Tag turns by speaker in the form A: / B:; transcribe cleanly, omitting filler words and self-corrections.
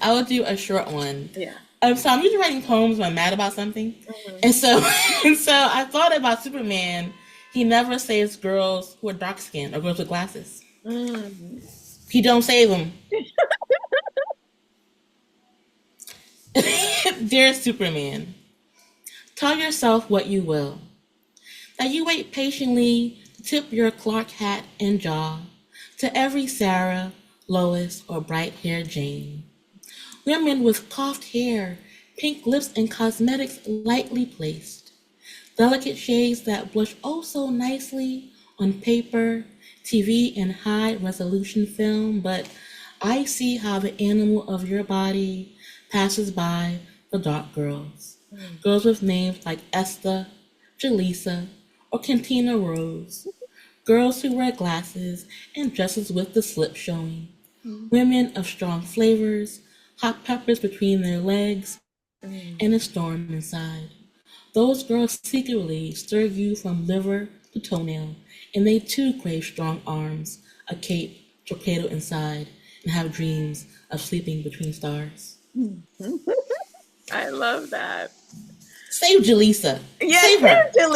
A: I will do a short one.
B: Yeah.
A: So I'm usually writing poems when I'm mad about something,
B: Mhm.
A: and so and so I thought about Superman. He never saves girls who are dark skinned or girls with glasses.
B: Mm.
A: He don't save them. Dear Superman, tell yourself what you will. That you wait patiently to tip your Clark hat and jaw to every Sarah, Lois, or bright-haired Jane. Women with coiffed hair, pink lips, and cosmetics lightly placed. Delicate shades that blush oh so nicely on paper, TV, and high resolution film, but I see how the animal of your body passes by the dark girls.
B: Mm.
A: Girls with names like Esther, Jaleesa, or Cantina Rose. Girls who wear glasses and dresses with the slip showing.
B: Mm.
A: Women of strong flavors, hot peppers between their legs, and a
B: Mm.
A: storm inside. Those girls secretly stir you from liver to toenail, and they too crave strong arms, a cape, torpedo inside, and have dreams of sleeping between stars.
B: Mm. I love that.
A: Save Jaleesa.
B: Yes,
A: Save her.
B: Angela.